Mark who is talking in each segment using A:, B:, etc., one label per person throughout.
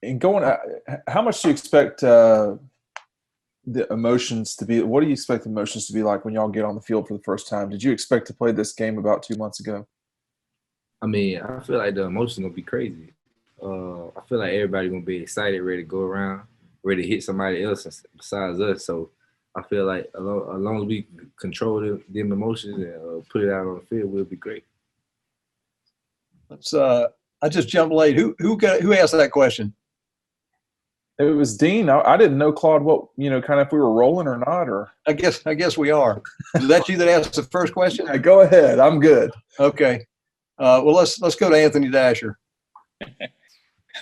A: And how much do you expect the emotions to be? What do you expect the emotions to be like when y'all get on the field for the first time? Did you expect to play this game about 2 months ago?
B: I mean, I feel like the emotion gonna be crazy. I feel like everybody gonna be excited, ready to go around, ready to hit somebody else besides us. So I feel like as long as we control them emotions and put it out on the field, we'll be great.
C: Let's. I just jumped late. Who asked that question?
A: It was Dean. I didn't know, Claude, what, kind of if we were rolling or not, or.
C: I guess we are. Is that you that asked the first question?
A: Yeah, go ahead. I'm good.
C: Okay. Well, let's go to Anthony Dasher.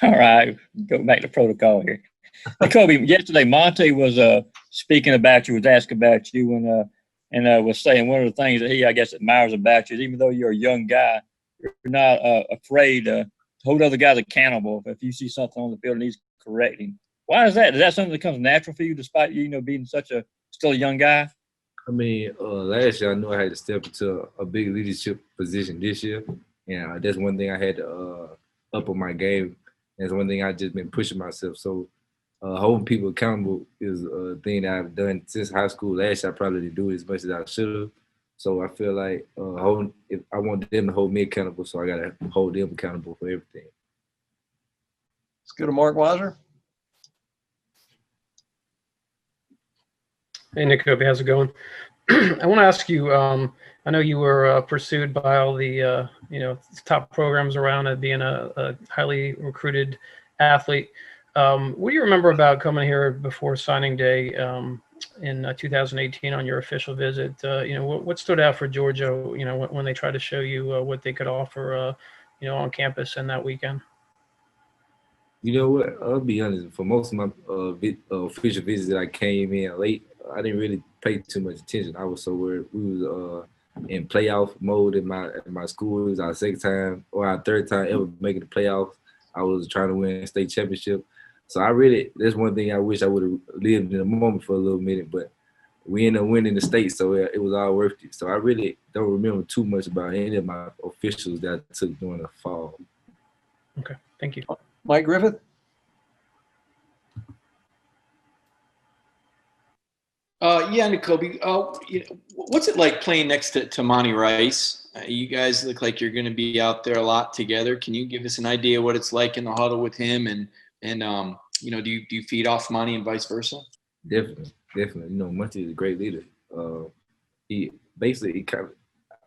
D: All right, go back to protocol here. Nakobe, yesterday Monty was speaking about you, was asking about you, and was saying one of the things that he, I guess, admires about you is even though you're a young guy, you're not afraid to hold other guys accountable if you see something on the field and he's correcting. Why is that? Is that something that comes natural for you, despite you being still a young guy?
B: I mean, last year I knew I had to step into a big leadership position this year, and that's one thing I had to up on my game. That's one thing I just been pushing myself. So holding people accountable is a thing that I've done since high school. Last year I probably didn't do it as much as I should have. So I feel like if I want them to hold me accountable, so I gotta hold them accountable for everything.
C: Let's go to Mark Weiser.
E: Hey, Nakobe, how's it going? I want to ask you, I know you were pursued by all the, top programs around it, being a highly recruited athlete. What do you remember about coming here before signing day in 2018 on your official visit? What stood out for Georgia, when they tried to show you what they could offer, on campus in that weekend?
B: You know what? I'll be honest. For most of my official visits that I came in late, I didn't really pay too much attention. I was so worried. We was in playoff mode in my school. It was our second time or our third time ever making the playoffs. I was trying to win a state championship. So that's one thing I wish I would have lived in the moment for a little minute. But we ended up winning the state, so it was all worth it. So I really don't remember too much about any of my officials that I took during the fall.
E: Okay, thank you.
C: Mike Griffith.
F: Yeah, Nakobe. What's it like playing next to Monty Rice? You guys look like you're going to be out there a lot together. Can you give us an idea what it's like in the huddle with him, and do you feed off Monty and vice versa?
B: Definitely. Monty is a great leader. He basically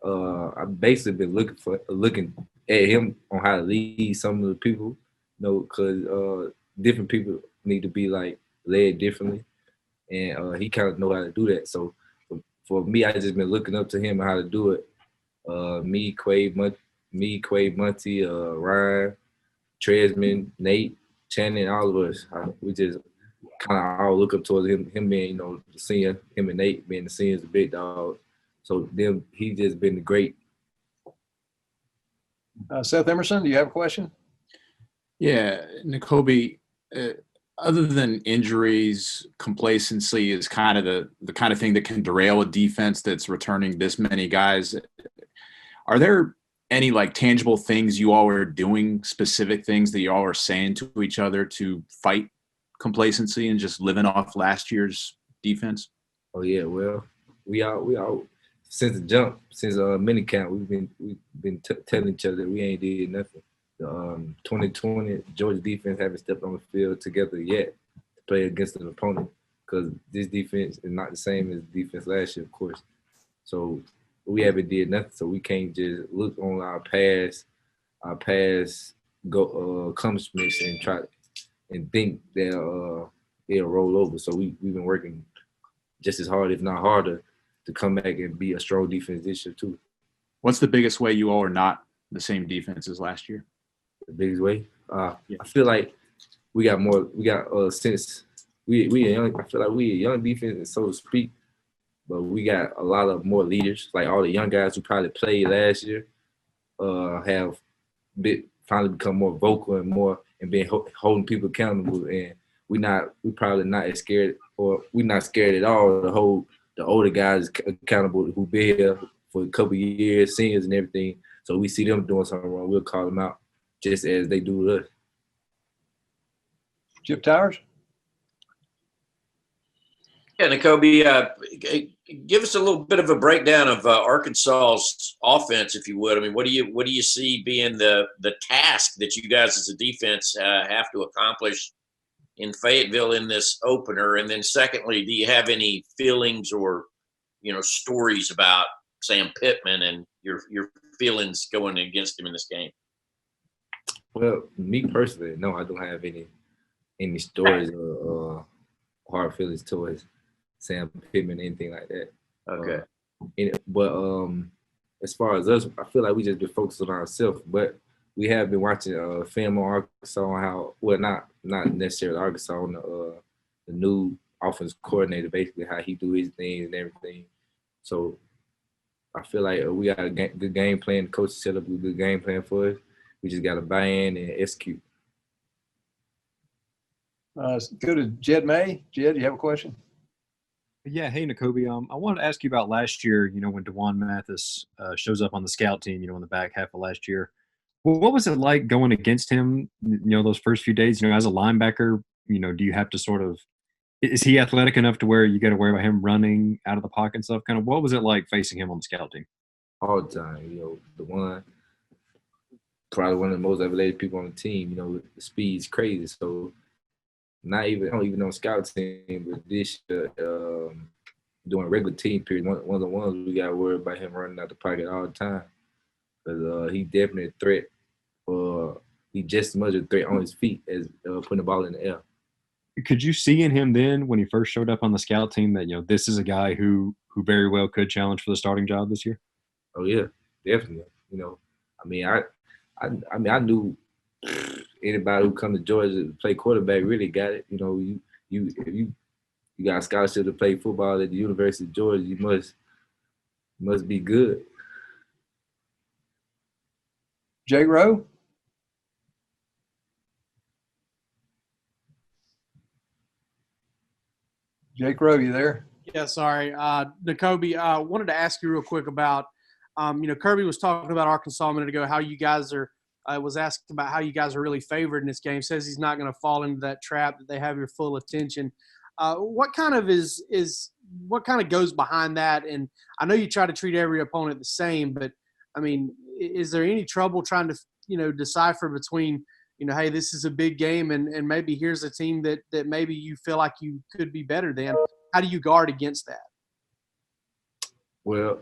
B: I've basically been looking at him on how to lead some of the people, because different people need to be like led differently. And he kind of know how to do that. So for me, I just been looking up to him and how to do it. Me, Quade, Monty, Ryan, Tresman, Nate, Channing, all of us. We just kind of all look up towards him. Him being, the senior, him and Nate being the seniors, the big dog. So he just been great.
C: Seth Emerson, do you have a question?
G: Yeah, Nakobe. Other than injuries, complacency is kind of the kind of thing that can derail a defense that's returning this many guys. Are there any tangible things you all are doing, specific things that you all are saying to each other to fight complacency and just living off last year's defense?
B: Oh yeah, well, we all since the jump, since minicamp, we've been telling each other that we ain't did nothing. 2020 Georgia defense haven't stepped on the field together yet to play against an opponent, because this defense is not the same as the defense last year, of course. So we haven't did nothing. So we can't just look on our past accomplishments and try and think that it'll roll over. So we've been working just as hard, if not harder, to come back and be a strong defense this year too.
G: What's the biggest way you all are not the same defense as last year?
B: The biggest way. I feel like we got since we a young. I feel like we a young defense, so to speak, but we got a lot of more leaders. Like all the young guys who probably played last year, have finally become more vocal and been holding people accountable. And we probably not as scared, or we're not scared at all to hold the older guys accountable who been here for a couple of years, seniors and everything. So we see them doing something wrong, we'll call them out just as they do with us.
C: Chip Towers?
H: Yeah, Nakobe, give us a little bit of a breakdown of Arkansas's offense, if you would. I mean, what do you see being the task that you guys as a defense have to accomplish in Fayetteville in this opener? And then secondly, do you have any feelings or stories about Sam Pittman and your feelings going against him in this game?
B: Well, me personally, no, I don't have any stories or hard feelings towards Sam Pittman, anything like that.
H: Okay.
B: But as far as us, I feel like we just been focused on ourselves. But we have been watching film on Arkansas on how, well, not necessarily Arkansas, on the new offense coordinator, basically how he do his things and everything. So I feel like we got a good game plan. The coach set up a good game plan for us. We just got to buy in and execute.
C: Let's go to Jed May. Jed, you have a question?
I: Yeah, hey, Nakobe. I wanted to ask you about last year, when DeJuan Mathis shows up on the scout team, in the back half of last year. Well, what was it like going against him, those first few days? As a linebacker, do you have to sort of – is he athletic enough to where you got to worry about him running out of the pocket and stuff? Kind of what was it like facing him on the scout team?
B: All the time, DeJuan, probably one of the most athletic people on the team. The speed's crazy. So I don't even know scout team, but this doing regular team period, one of the ones we got to worry about him running out the pocket all the time. Because he definitely a threat. He just as much a threat on his feet as putting the ball in the air.
I: Could you see in him then, when he first showed up on the scout team, that this is a guy who very well could challenge for the starting job this year?
B: Oh yeah, definitely. I knew anybody who come to Georgia to play quarterback really got it. If you got a scholarship to play football at the University of Georgia, you must be good.
C: Jay Rowe? Jake Rowe, you there?
J: Yeah, sorry. Nakobe, I wanted to ask you real quick about, Kirby was talking about Arkansas a minute ago, how you guys are, was asked about how you guys are really favored in this game. Says he's not going to fall into that trap, that they have your full attention. What kind of what kind of goes behind that? And I know you try to treat every opponent the same, but is there any trouble trying to, decipher between, hey, this is a big game and maybe here's a team that maybe you feel like you could be better than? How do you guard against that?
B: Well,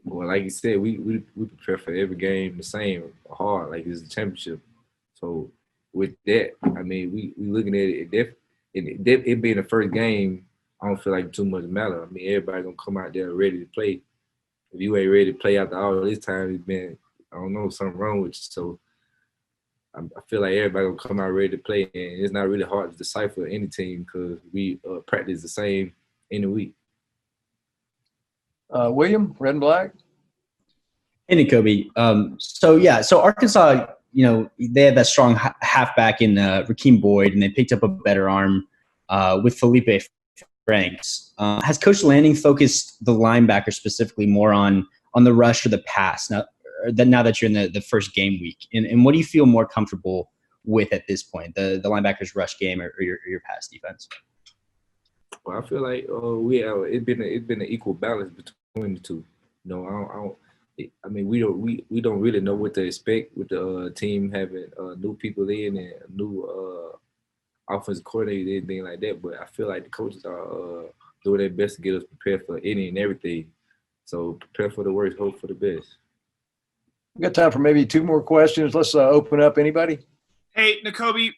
B: like you said, we prepare for every game the same, hard, like it's a championship. So with that, we looking at it being the first game, I don't feel like too much matter. Everybody gonna come out there ready to play. If you ain't ready to play after all this time, it's been, I don't know, something wrong with you. So I feel like everybody gonna come out ready to play, and it's not really hard to decipher any team because we practice the same in the week.
C: William, red and black.
K: Hey, Nakobe. So Arkansas, they had that strong halfback in Rakeem Boyd, and they picked up a better arm with Felipe Franks. Has Coach Lanning focused the linebacker specifically more on the rush or the pass now that you're in the first game week? And what do you feel more comfortable with at this point, the linebackers rush game or your pass defense?
B: Well, I feel like it's been an equal balance between the two. We don't really know what to expect with the team having new people in and a new offensive coordinator, anything like that. But I feel like the coaches are doing their best to get us prepared for any and everything. So prepare for the worst, hope for the best.
C: We got time for maybe two more questions. Let's open up. Anybody?
L: Hey, Nakobe,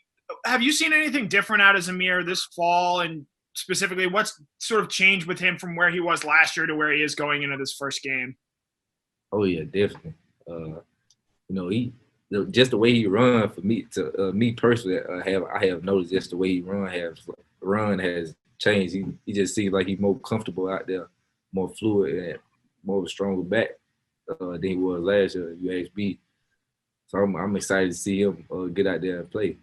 L: have you seen anything different out of Zamir this fall? And specifically, what's sort of changed with him from where he was last year to where he is going into this first game?
B: Oh yeah, definitely. He just the way he run for me me personally, I have noticed just the way he run has changed. He just seems like he's more comfortable out there, more fluid and more of a stronger back than he was last year. You ask me, so I'm excited to see him get out there and play.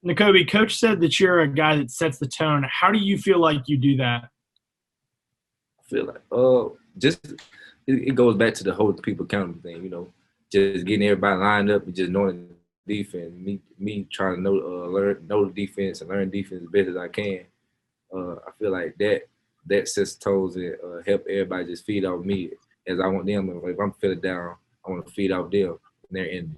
L: Nakobe, Coach said that you're a guy that sets the tone. How do you feel like you do that?
B: I feel like it goes back to the whole people accountable thing, just getting everybody lined up and just knowing defense. Me trying to know the defense and learn defense as best as I can. I feel like that sets toes and help everybody just feed off me as I want them. If I'm feeling down, I want to feed off them in their end.